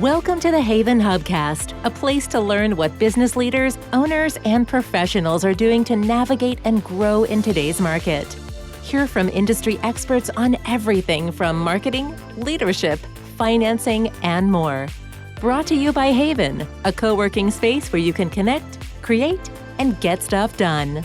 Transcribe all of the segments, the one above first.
Welcome to the Haven Hubcast, a place to learn what business leaders, owners, and professionals are doing to navigate and grow in today's market. Hear from industry experts on everything from marketing, leadership, financing, and more. Brought to you by Haven, a co-working space where you can connect, create, and get stuff done.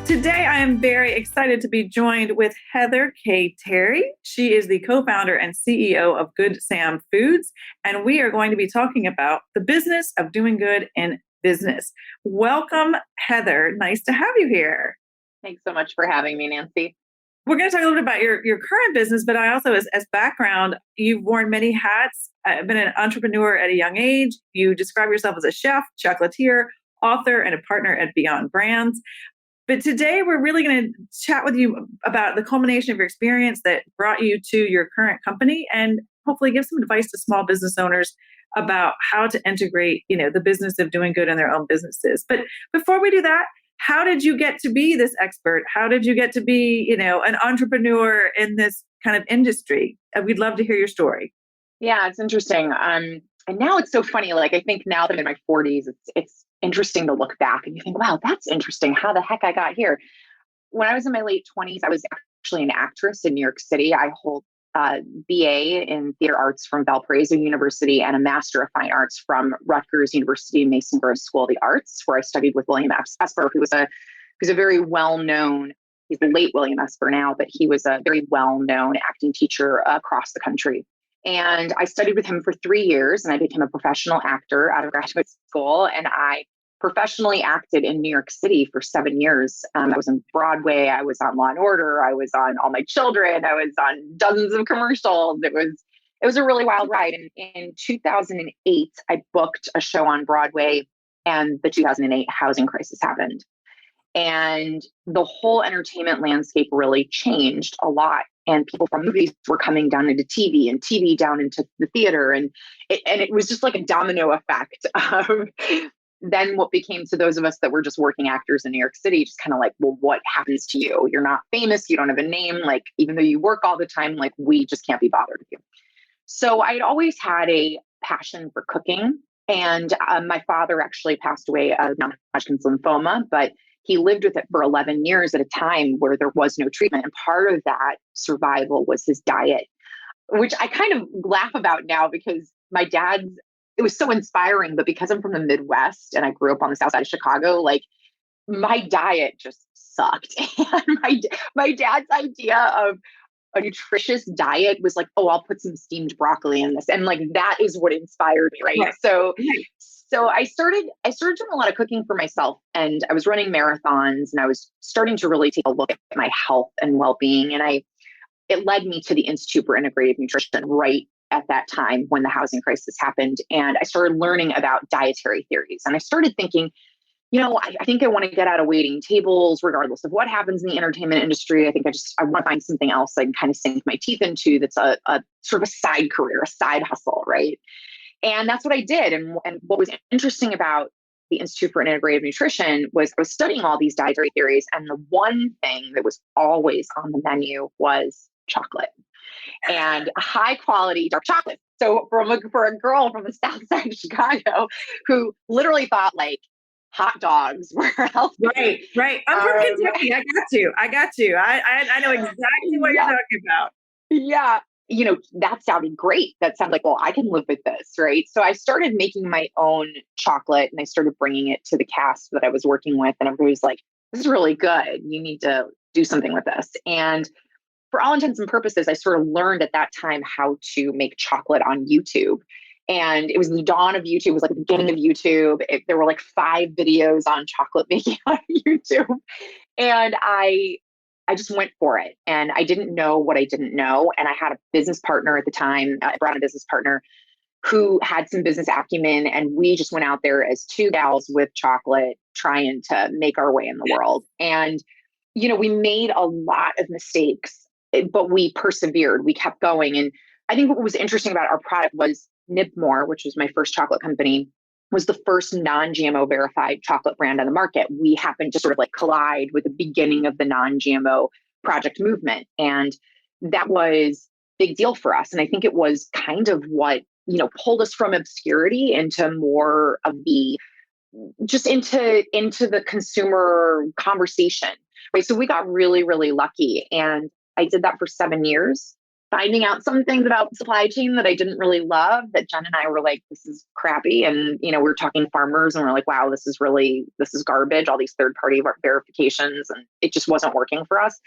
Today, I am very excited to be joined with Heather K. Terry. She is the co-founder and CEO of GoodSam Foods, and we are going to be talking about the business of doing good in business. Welcome, Heather. Nice to have you here. Thanks so much for having me, Nancy. We're going to talk a little bit about your current business, but I also, as background, you've worn many hats. I've been an entrepreneur at a young age. You describe yourself as a chef, chocolatier, author, and a partner at Beyond Brands. But today we're really going to chat with you about the culmination of your experience that brought you to your current company and hopefully give some advice to small business owners about how to integrate, the business of doing good in their own businesses. But before we do that, how did you get to be this expert? How did you get to be, an entrepreneur in this kind of industry? We'd love to hear your story. Yeah, it's interesting. And now it's so funny. Like, I think now that I'm in my 40s, it's interesting to look back and you think, wow, that's interesting. How the heck I got here. When I was in my late 20s, I was actually an actress in New York City. I hold a BA in theater arts from Valparaiso University and a Master of Fine Arts from Rutgers University Mason Gross School of the Arts, where I studied with William Esper, who's a very well-known, he's the late William Esper now, but he was a very well-known acting teacher across the country. And I studied with him for 3 years and I became a professional actor out of graduate school. And I professionally acted in New York City for 7 years. I was on Broadway. I was on Law and Order. I was on All My Children. I was on dozens of commercials. It was a really wild ride. And in 2008, I booked a show on Broadway and the 2008 housing crisis happened. And the whole entertainment landscape really changed a lot. And people from movies were coming down into TV and TV down into the theater. And it was just like a domino effect of then what became to those of us that were just working actors in New York City, just kind of like, well, what happens to you? You're not famous. You don't have a name. Like, even though you work all the time, like, we just can't be bothered with you. So I'd always had a passion for cooking. And my father actually passed away of non-Hodgins lymphoma, but he lived with it for 11 years at a time where there was no treatment. And part of that survival was his diet, which I kind of laugh about now because it was so inspiring, but because I'm from the Midwest and I grew up on the south side of Chicago, like, my diet just sucked. And my dad's idea of a nutritious diet was like, oh, I'll put some steamed broccoli in this. And like, that is what inspired me. Right. So I started doing a lot of cooking for myself and I was running marathons and I was starting to really take a look at my health and well-being. And it led me to the Institute for Integrative Nutrition right at that time when the housing crisis happened. And I started learning about dietary theories. And I started thinking, I think I want to get out of waiting tables, regardless of what happens in the entertainment industry. I think I want to find something else I can kind of sink my teeth into that's a sort of a side career, a side hustle, right? And that's what I did. And what was interesting about the Institute for Integrative Nutrition was I was studying all these dietary theories. And the one thing that was always on the menu was chocolate and high quality dark chocolate. So for a girl from the south side of Chicago who literally thought like hot dogs were healthy. Right. I'm from Kentucky. I got you. I know exactly what you're talking about. Yeah. That sounded great. That sounded like, well, I can live with this, right? So I started making my own chocolate and I started bringing it to the cast that I was working with. And everybody was like, this is really good. You need to do something with this. And for all intents and purposes, I sort of learned at that time how to make chocolate on YouTube. And it was the dawn of YouTube. It was like the beginning of YouTube. There were like 5 videos on chocolate making on YouTube. And I just went for it. And I didn't know what I didn't know. And I had a business partner at the time. I brought a business partner who had some business acumen. And we just went out there as 2 gals with chocolate, trying to make our way in the world. And, we made a lot of mistakes, but we persevered. We kept going. And I think what was interesting about our product was Nibmore, which was my first chocolate company. was the first non-GMO verified chocolate brand on the market. We happened to sort of like collide with the beginning of the non-GMO project movement. And that was a big deal for us. And I think it was kind of what, pulled us from obscurity into more of the, just into the consumer conversation, right? So we got really, really lucky. And I did that for 7 years, finding out some things about supply chain that I didn't really love, that Jen and I were like, this is crappy. And, we were talking farmers and we're like, wow, this is garbage, all these third-party verifications. And it just wasn't working for us.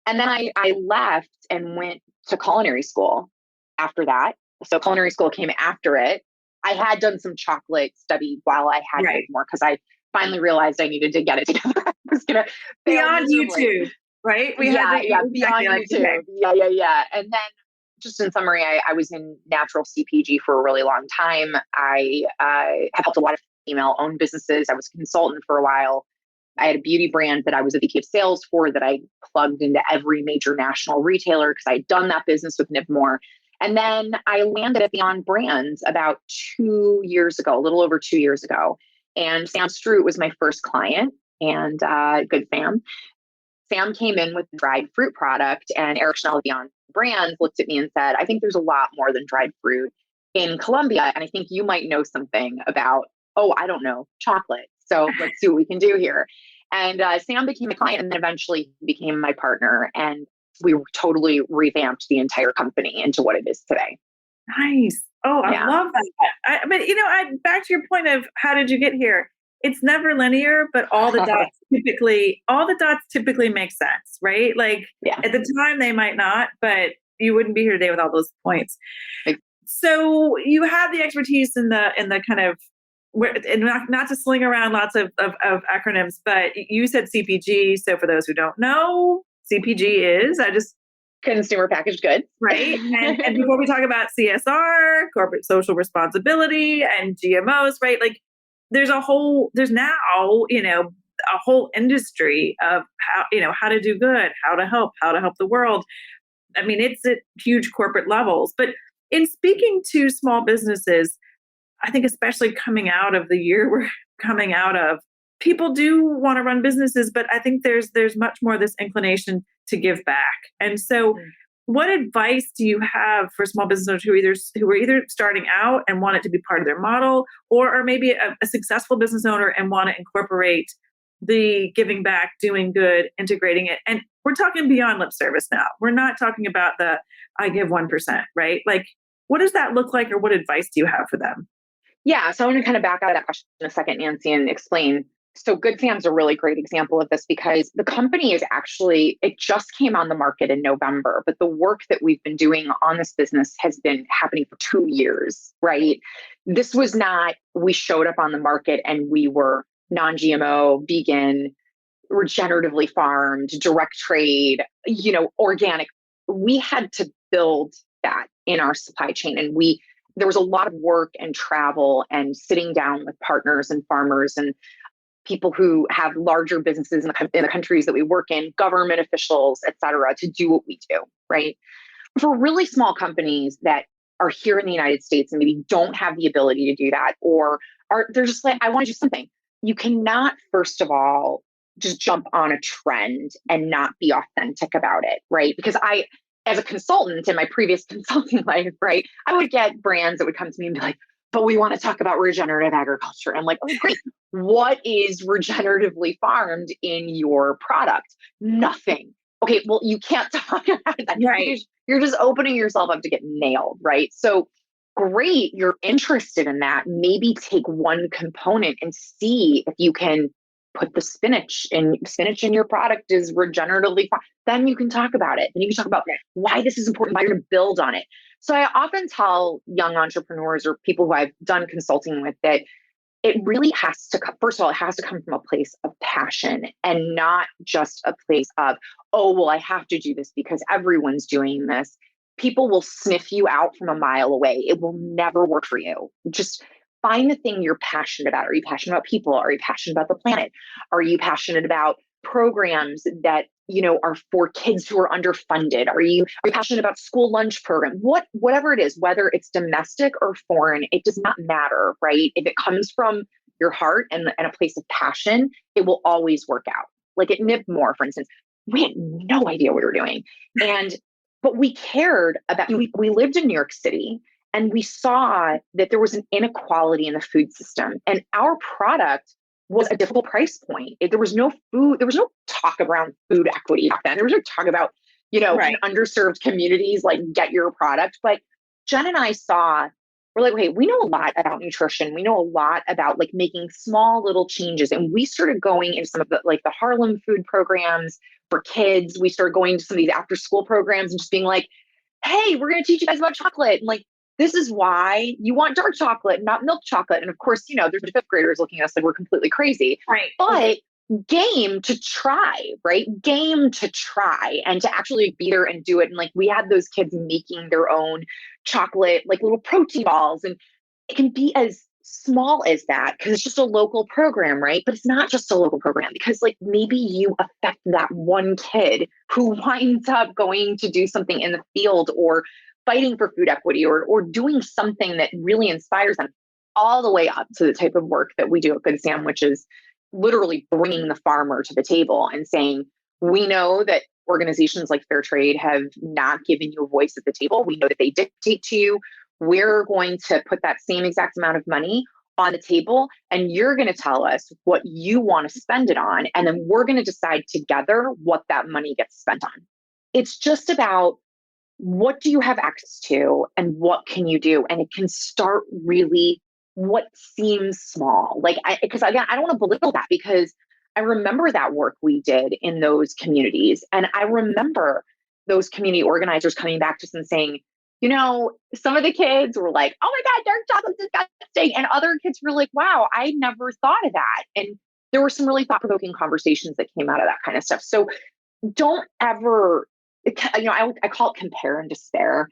And then I left and went to culinary school after that. So culinary school came after it. I had done some chocolate study while I had it more, because I finally realized I needed to get it together. I was going to beyond YouTube, right? Beyond YouTube. Yeah. And then just in summary, I was in natural CPG for a really long time. I have helped a lot of female-owned businesses. I was a consultant for a while. I had a beauty brand that I was a VP of sales for, that I plugged into every major national retailer because I'd done that business with Nibmore. And then I landed at Beyond Brands about 2 years ago, a little over 2 years ago. And Sam Stroot was my first client, and GoodSam. Sam came in with the dried fruit product, and Eric Schnell of Beyond Brands looked at me and said, I think there's a lot more than dried fruit in Colombia. And I think you might know something about, I don't know, chocolate. So let's see what we can do here. And Sam became a client, and then eventually became my partner. And we totally revamped the entire company into what it is today. Nice. Oh, I love that. But back to your point of how did you get here? It's never linear, but all the dots typically make sense, right? Like at the time they might not, but you wouldn't be here today with all those points. So you have the expertise in the kind of, and not to sling around lots of acronyms, but you said CPG. So for those who don't know, CPG is consumer packaged goods, right? And before we talk about CSR, corporate social responsibility, and GMOs, right? Like there's now a whole industry of how to do good, how to help the world. I mean, it's at huge corporate levels. But in speaking to small businesses, I think especially coming out of the year we're coming out of, people do want to run businesses, but I think there's much more this inclination to give back. And so what advice do you have for small business owners who are either starting out and want it to be part of their model, or are maybe a successful business owner and want to incorporate the giving back, doing good, integrating it? And we're talking beyond lip service now. We're not talking about the I give 1%, right? Like, what does that look like, or what advice do you have for them? Yeah, so I want to kind of back out of that question in a second, Nancy, and explain. So GoodSam's a really great example of this, because the company it just came on the market in November, but the work that we've been doing on this business has been happening for 2 years, right? This was not, we showed up on the market and we were non-GMO, vegan, regeneratively farmed, direct trade, organic. We had to build that in our supply chain. And there was a lot of work and travel and sitting down with partners and farmers and people who have larger businesses in the countries that we work in, government officials, et cetera, to do what we do, right? For really small companies that are here in the United States and maybe don't have the ability to do that, or they're just like, I want to do something. You cannot, first of all, just jump on a trend and not be authentic about it, right? Because as a consultant in my previous consulting life, right, I would get brands that would come to me and be like, but we want to talk about regenerative agriculture. I'm like, oh, great. What is regeneratively farmed in your product? Nothing. Okay, well, you can't talk about that. Right. You're just opening yourself up to get nailed, right? So great, you're interested in that. Maybe take one component and see if you can put the spinach in your product is regeneratively farmed. Then you can talk about it. And you can talk about why this is important, why you're going to build on it. So I often tell young entrepreneurs or people who I've done consulting with that it really has to come, first of all, it has to come from a place of passion and not just a place of, oh, well, I have to do this because everyone's doing this. People will sniff you out from a mile away. It will never work for you. Just find the thing you're passionate about. Are you passionate about people? Are you passionate about the planet? Are you passionate about programs that, are for kids who are underfunded? Are you passionate about school lunch program? Whatever it is, whether it's domestic or foreign, it does not matter, right? If it comes from your heart and a place of passion, it will always work out. Like at Nibmore, for instance, we had no idea what we were doing. But we cared about, we lived in New York City and we saw that there was an inequality in the food system, and our product was a difficult price point. There was no food, there was no talk around food equity back then. There was no talk about, Right. in underserved communities, like get your product. But Jen and I we're like, okay, we know a lot about nutrition. We know a lot about like making small little changes. And we started going into some of the Harlem food programs for kids. We started going to some of these after school programs and just being like, hey, we're going to teach you guys about chocolate. And like, this is why you want dark chocolate, not milk chocolate. And of course, there's the fifth graders looking at us like we're completely crazy. Right. But game to try, right? Game to try and to actually be there and do it. And like, we had those kids making their own chocolate, like little protein balls. And it can be as small as that because it's just a local program, right? But it's not just a local program, because like maybe you affect that one kid who winds up going to do something in the field or fighting for food equity or doing something that really inspires them, all the way up to the type of work that we do at GoodSam, which is literally bringing the farmer to the table and saying, we know that organizations like Fair Trade have not given you a voice at the table. We know that they dictate to you. We're going to put that same exact amount of money on the table, and you're going to tell us what you want to spend it on. And then we're going to decide together what that money gets spent on. It's just about, what do you have access to and what can you do? And it can start really what seems small. Because again, I don't want to belittle that, because I remember that work we did in those communities. And I remember those community organizers coming back to us and saying, some of the kids were like, oh my God, dark chocolate's disgusting. And other kids were like, wow, I never thought of that. And there were some really thought-provoking conversations that came out of that kind of stuff. So don't ever, I call it compare and despair.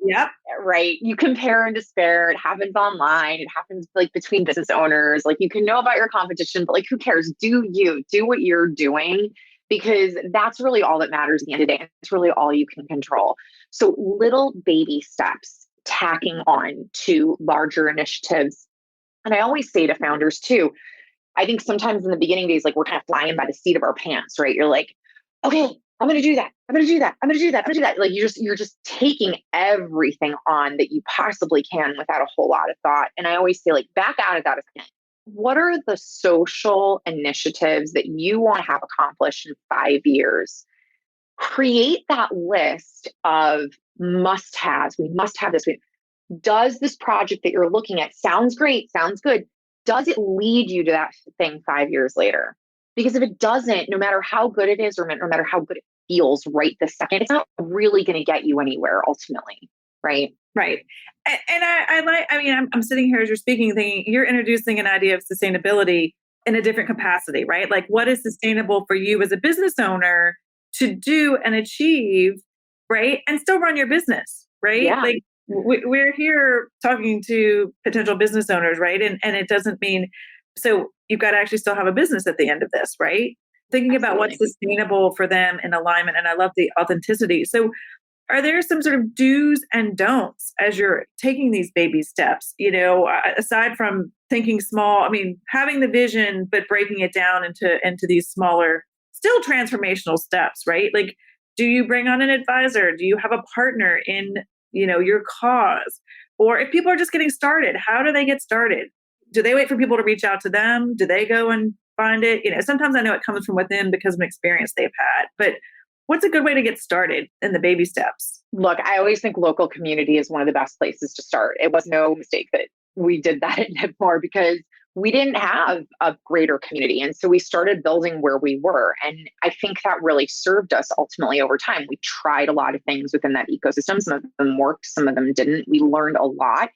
Yep. Right. You compare and despair. It happens online. It happens like between business owners. Like you can know about your competition, but like who cares? Do what you're doing, because that's really all that matters at the end of the day. It's really all you can control. So little baby steps tacking on to larger initiatives. And I always say to founders too, I think sometimes in the beginning days, like we're kind of flying by the seat of our pants, right? You're like, okay, I'm going to do that. I'm going to do that. I'm going to do that. I'm going to do that. Like you're just taking everything on that you possibly can without a whole lot of thought. And I always say, like, back out of that a second. What are the social initiatives that you want to have accomplished in 5 years? Create that list of must-haves. We must have this. Does this project that you're looking at sounds great? Sounds good. Does it lead you to that thing 5 years later? Because if it doesn't, no matter how good it is or no matter how good it feels right this second, it's not really going to get you anywhere ultimately, right? Right. And I'm sitting here as you're speaking, thinking you're introducing an idea of sustainability in a different capacity, right? Like what is sustainable for you as a business owner to do and achieve, right? And still run your business, right? Yeah. Like we're here talking to potential business owners, right? And it doesn't mean, so you've got to actually still have a business at the end of this, right? Thinking about what's sustainable for them in alignment. And I love the authenticity. So are there some sort of do's and don'ts as you're taking these baby steps, aside from thinking small, having the vision, but breaking it down into these smaller, still transformational steps, right? Like, do you bring on an advisor? Do you have a partner in, your cause? Or if people are just getting started, how do they get started? Do they wait for people to reach out to them? Do they go and find it? Sometimes I know it comes from within because of an experience they've had, but what's a good way to get started in the baby steps? Look, I always think local community is one of the best places to start. It was no mistake that we did that at Nibmore because we didn't have a greater community. And so we started building where we were. And I think that really served us ultimately over time. We tried a lot of things within that ecosystem. Some of them worked, some of them didn't. We learned a lot.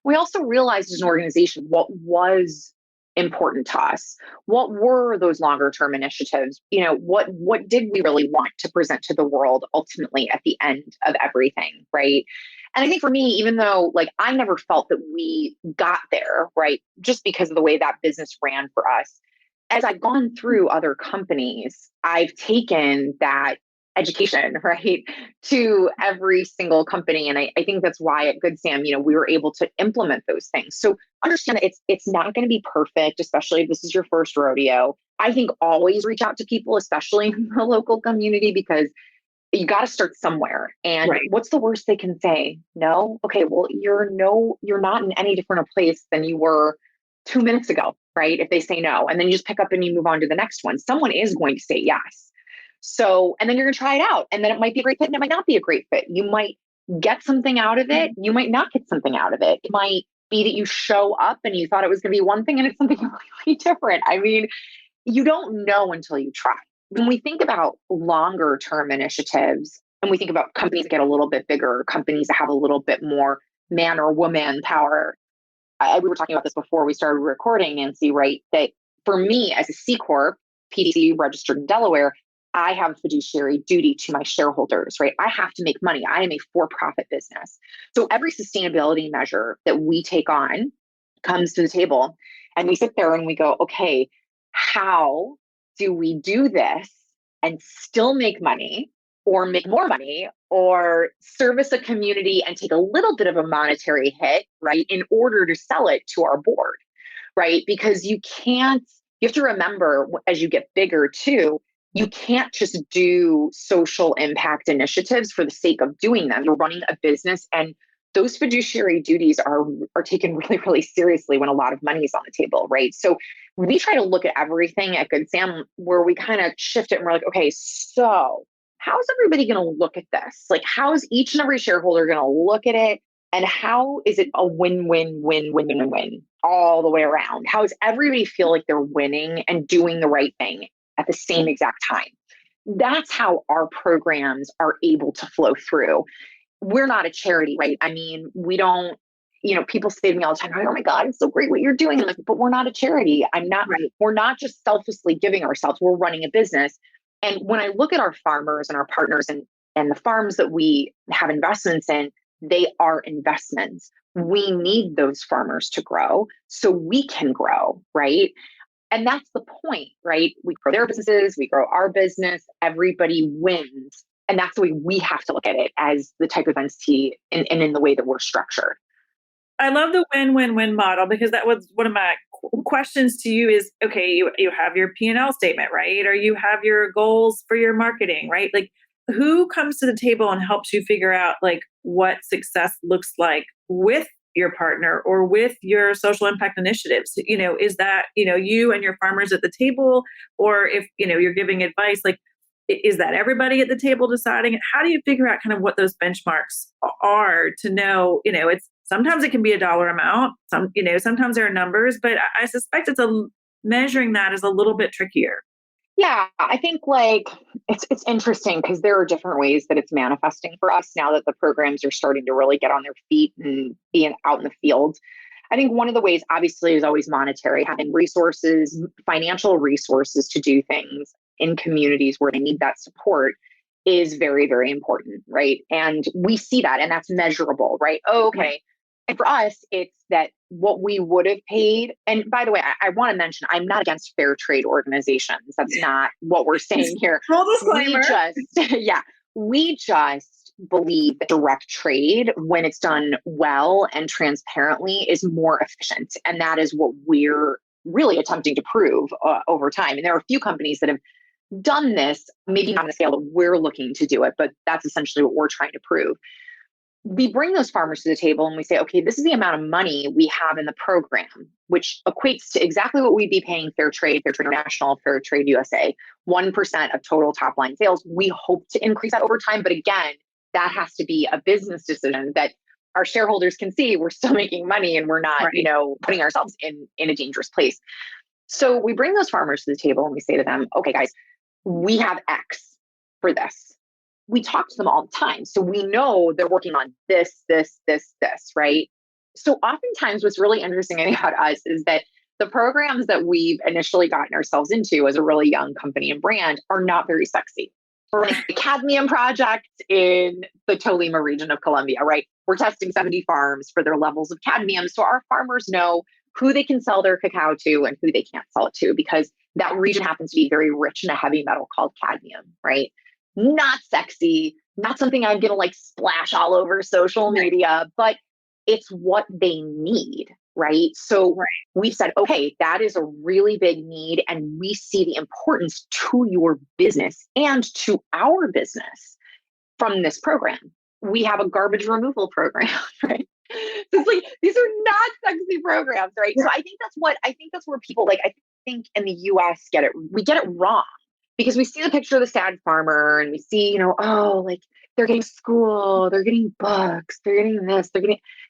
We also realized as an organization what was important to us. What were those longer term initiatives? What did we really want to present to the world ultimately at the end of everything, right? And I think for me, even though like I never felt that we got there, right, just because of the way that business ran for us, as I've gone through other companies, I've taken that education, right, to every single company. And I think that's why at GoodSam, we were able to implement those things. So understand that it's not going to be perfect, especially if this is your first rodeo. I think always reach out to people, especially in the local community, because you got to start somewhere. And Right. what's the worst they can say? No? Okay, well, you're not in any different a place than you were 2 minutes ago, right? If they say no, and then you just pick up and you move on to the next one. Someone is going to say yes. So, and then you're going to try it out. And then it might be a great fit and it might not be a great fit. You might get something out of it. You might not get something out of it. It might be that you show up and you thought it was going to be one thing and it's something completely different. I mean, you don't know until you try. When we think about longer term initiatives and we think about companies that get a little bit bigger, companies that have a little bit more man or woman power, we were talking about this before we started recording, Nancy, right? That for me as a C Corp, PDC registered in Delaware, I have fiduciary duty to my shareholders, right? I have to make money. I am a for-profit business. So every sustainability measure that we take on comes to the table and we sit there and we go, okay, how do we do this and still make money or make more money or service a community and take a little bit of a monetary hit, right, in order to sell it to our board, right? Because you have to remember as you get bigger too, you can't just do social impact initiatives for the sake of doing them. You're running a business and those fiduciary duties are taken really, really seriously when a lot of money is on the table, right? So we try to look at everything at GoodSam where we kind of shift it and we're like, okay, so how's everybody going to look at this? Like, how is each and every shareholder going to look at it? And how is it a win-win-win-win-win-win all the way around? How does everybody feel like they're winning and doing the right thing at the same exact time? That's how our programs are able to flow through. We're not a charity, right? I mean, we don't, people say to me all the time, oh my God, it's so great what you're doing. I'm like, but we're not a charity. We're not just selflessly giving ourselves, we're running a business. And when I look at our farmers and our partners and the farms that we have investments in, they are investments. We need those farmers to grow so we can grow, right? And that's the point, right? We grow their businesses, we grow our business, everybody wins. And that's the way we have to look at it as the type of entity and in the way that we're structured. I love the win-win-win model because that was one of my questions to you is, okay, you have your P&L statement, right? Or you have your goals for your marketing, right? Like who comes to the table and helps you figure out like what success looks like with your partner or with your social impact initiatives? Is that, you and your farmers at the table, or if, you're giving advice, like, is that everybody at the table deciding? How do you figure out kind of what those benchmarks are to know, sometimes it can be a dollar amount, sometimes there are numbers, but I suspect measuring that is a little bit trickier. Yeah, I think like it's interesting because there are different ways that it's manifesting for us now that the programs are starting to really get on their feet and being out in the field. I think one of the ways obviously is always monetary, having resources, financial resources to do things in communities where they need that support is very, very important, right? And we see that and that's measurable, right? Oh, okay. And for us, it's that what we would have paid. And by the way, I want to mention, I'm not against fair trade organizations. That's not what we're saying here. Full disclaimer. We just believe that direct trade, when it's done well and transparently, is more efficient. And that is what we're really attempting to prove over time. And there are a few companies that have done this, maybe not on the scale that we're looking to do it, but that's essentially what we're trying to prove. We bring those farmers to the table and we say, okay, this is the amount of money we have in the program, which equates to exactly what we'd be paying Fair Trade International, Fair Trade USA, 1% of total top line sales. We hope to increase that over time. But again, that has to be a business decision that our shareholders can see we're still making money and we're not, putting ourselves in a dangerous place. So we bring those farmers to the table and we say to them, okay, guys, we have X for this. We talk to them all the time. So we know they're working on this, right? So oftentimes what's really interesting about us is that the programs that we've initially gotten ourselves into as a really young company and brand are not very sexy. We're running a cadmium project in the Tolima region of Colombia, right? We're testing 70 farms for their levels of cadmium. So our farmers know who they can sell their cacao to and who they can't sell it to, because that region happens to be very rich in a heavy metal called cadmium, right? Not sexy, not something I'm going to like splash all over social media, but it's what they need, right? So we said, okay, that is a really big need. And we see the importance to your business and to our business from this program. We have a garbage removal program, right? It's like, these are not sexy programs, right? So I think that's where people like, I think in the US we get it wrong, because we see the picture of the sad farmer and we see, oh, like they're getting school, they're getting books, they're getting this,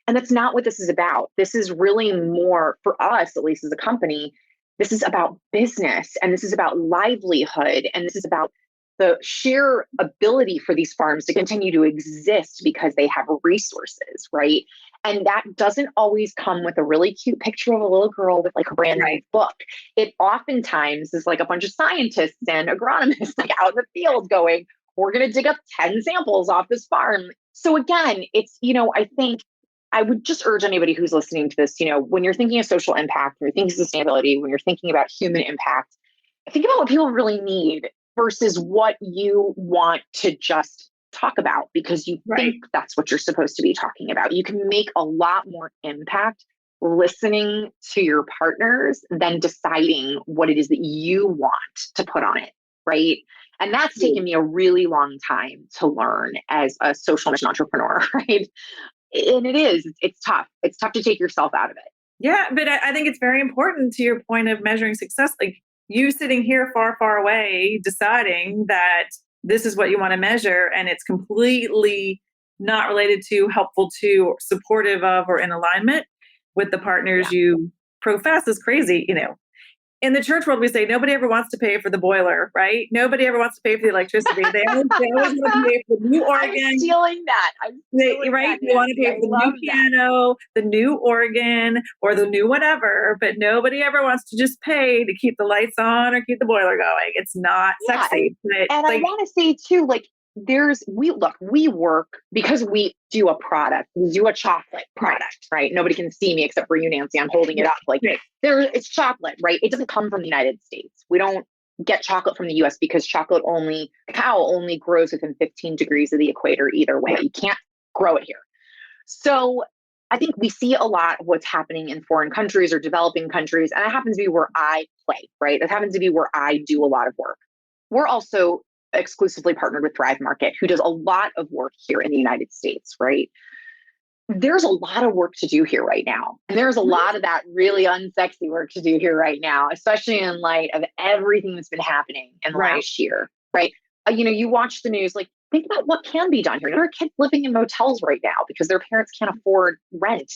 and that's not what this is about. This is really more for us, at least as a company, this is about business, and this is about livelihood, and this is about the sheer ability for these farms to continue to exist because they have resources, right? And that doesn't always come with a really cute picture of a little girl with like a brand new book. It oftentimes is like a bunch of scientists and agronomists like out in the field going, we're going to dig up 10 samples off this farm. So again, it's, I think I would just urge anybody who's listening to this, when you're thinking of social impact, when you're thinking sustainability, when you're thinking about human impact, think about what people really need versus what you want to just talk about because you think that's what you're supposed to be talking about. You can make a lot more impact listening to your partners than deciding what it is that you want to put on it, right? And that's taken me a really long time to learn as a social mission entrepreneur, right? And it's tough. It's tough to take yourself out of it. Yeah, but I think it's very important to your point of measuring success. Like you sitting here far, far away, deciding that this is what you want to measure, and it's completely not related to, helpful to, supportive of, or in alignment with the partners you profess is crazy. In the church world, we say nobody ever wants to pay for the boiler, right? Nobody ever wants to pay for the electricity. They always want to pay for the new organ. I'm stealing that. Right? You want to pay for the new piano, the new organ, or the new whatever, but nobody ever wants to just pay to keep the lights on or keep the boiler going. It's not sexy. And I want to say too, like, we work because we do a product, we do a chocolate product, right? Nobody can see me except for you, Nancy. I'm holding it up like it's chocolate, right? It doesn't come from the United States. We don't get chocolate from the US because cacao only grows within 15 degrees of the equator either way. You can't grow it here. So I think we see a lot of what's happening in foreign countries or developing countries. And it happens to be where I play, right? It happens to be where I do a lot of work. We're also exclusively partnered with Thrive Market, who does a lot of work here in the United States, right? There's a lot of work to do here right now. And there's a lot of that really unsexy work to do here right now, especially in light of everything that's been happening in the last year, right? You watch the news, like think about what can be done here. There are kids living in motels right now because their parents can't afford rent.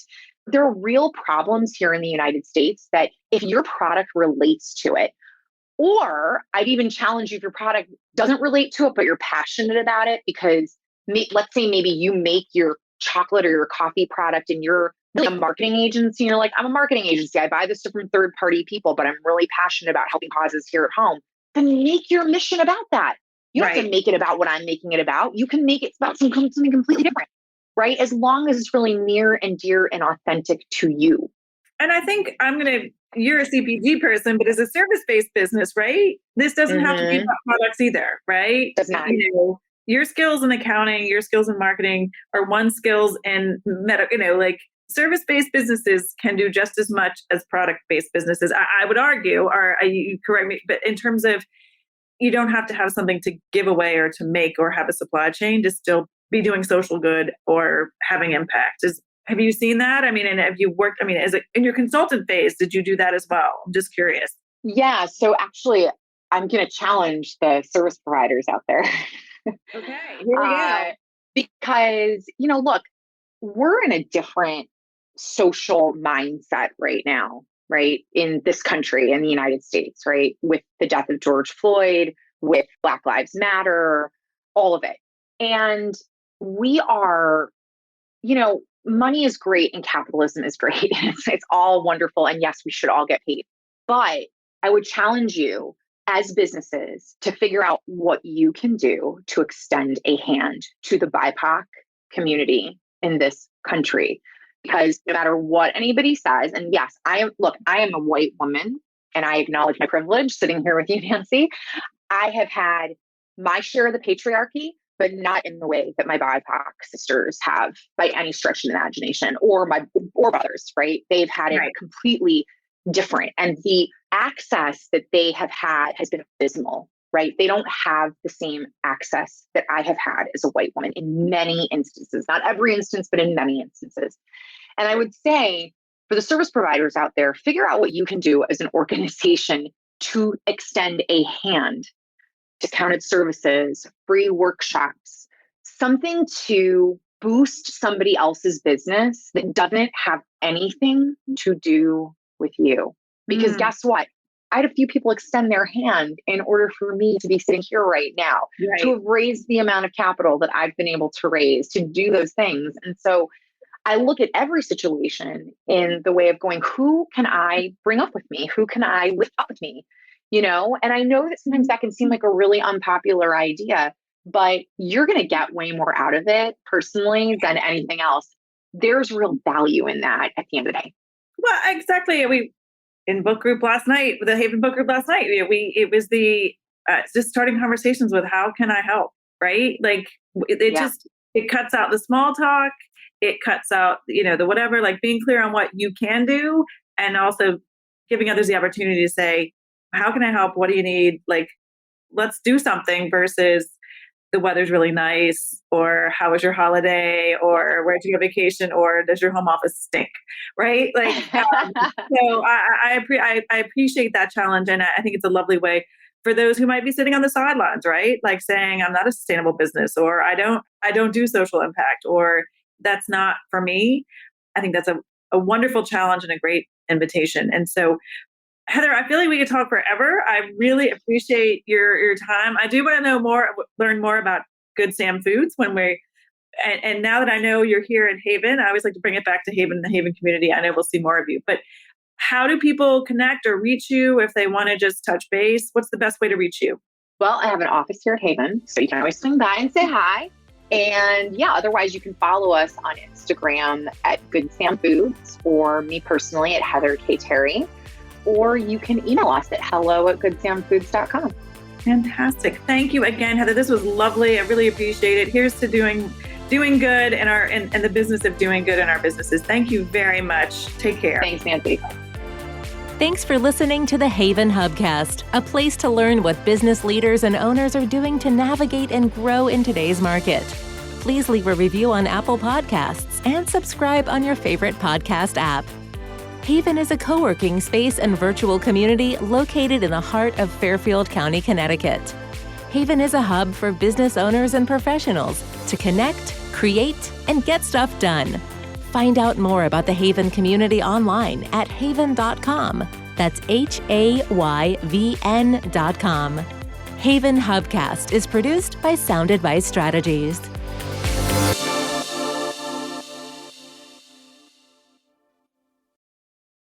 There are real problems here in the United States that if your product relates to it, or I'd even challenge you if your product doesn't relate to it, but you're passionate about it because let's say maybe you make your chocolate or your coffee product and you're really a marketing agency. And you're like, I'm a marketing agency. I buy this stuff from third-party people, but I'm really passionate about helping causes here at home. Then make your mission about that. You don't have to make it about what I'm making it about. You can make it about something completely different, right? As long as it's really near and dear and authentic to you. And I think you're a CPG person, but as a service-based business, right? This doesn't have to be about products either, right? Does not. Your skills in accounting, your skills in marketing are skills in like service-based businesses can do just as much as product-based businesses. I would argue, or you correct me, but in terms of you don't have to have something to give away or to make or have a supply chain to still be doing social good or having impact. Have you seen that? I mean, and have you worked, in your consultant phase, did you do that as well? I'm just curious. Yeah. So actually, I'm going to challenge the service providers out there. Okay, here we go. Because, look, we're in a different social mindset right now, right? In this country, in the United States, right? With the death of George Floyd, with Black Lives Matter, all of it. And we are, money is great and capitalism is great. It's all wonderful. And yes, we should all get paid. But I would challenge you as businesses to figure out what you can do to extend a hand to the BIPOC community in this country. because no matter what anybody says, and yes, I am a white woman and I acknowledge my privilege sitting here with you, Nancy. I have had my share of the patriarchy, but not in the way that my BIPOC sisters have by any stretch of the imagination, or brothers, right? They've had it completely different. And the access that they have had has been abysmal, right? They don't have the same access that I have had as a white woman in many instances, not every instance, but in many instances. And I would say for the service providers out there, figure out what you can do as an organization to extend a hand, discounted services, free workshops, something to boost somebody else's business that doesn't have anything to do with you. Because guess what? I had a few people extend their hand in order for me to be sitting here right now, to have raised the amount of capital that I've been able to raise, to do those things. And so I look at every situation in the way of going, who can I bring up with me? Who can I lift up with me? And I know that sometimes that can seem like a really unpopular idea, but you're going to get way more out of it personally than anything else. There's real value in that at the end of the day. Well, exactly. We in book group last night, with the Haven book group last night, it was just starting conversations with how can I help, right? Like it cuts out the small talk. It cuts out, the whatever, like being clear on what you can do, and also giving others the opportunity to say, how can I help? What do you need? Like, let's do something versus the weather's really nice, or how was your holiday, or where'd you go vacation, or does your home office stink? Right? Like, so I appreciate that challenge. And I think it's a lovely way for those who might be sitting on the sidelines, right? Like saying, I'm not a sustainable business, or I don't do social impact, or that's not for me. I think that's a wonderful challenge and a great invitation. And so, Heather, I feel like we could talk forever. I really appreciate your time. I do want to learn more about GoodSam Foods and now that I know you're here in Haven, I always like to bring it back to Haven, the Haven community. I know we'll see more of you, but how do people connect or reach you if they want to just touch base? What's the best way to reach you? Well, I have an office here at Haven, so you can always swing by and say hi. And otherwise you can follow us on Instagram at GoodSam Foods, or me personally at Heather K. Terry. Or you can email us at hello@goodsamfoods.com. Fantastic. Thank you again, Heather. This was lovely. I really appreciate it. Here's to doing good in the business of doing good in our businesses. Thank you very much. Take care. Thanks, Nancy. Thanks for listening to the Haven Hubcast, a place to learn what business leaders and owners are doing to navigate and grow in today's market. Please leave a review on Apple Podcasts and subscribe on your favorite podcast app. Haven is a co-working space and virtual community located in the heart of Fairfield County, Connecticut. Haven is a hub for business owners and professionals to connect, create, and get stuff done. Find out more about the Haven community online at haven.com. That's HAYVN.com. Haven Hubcast is produced by Sound Advice Strategies.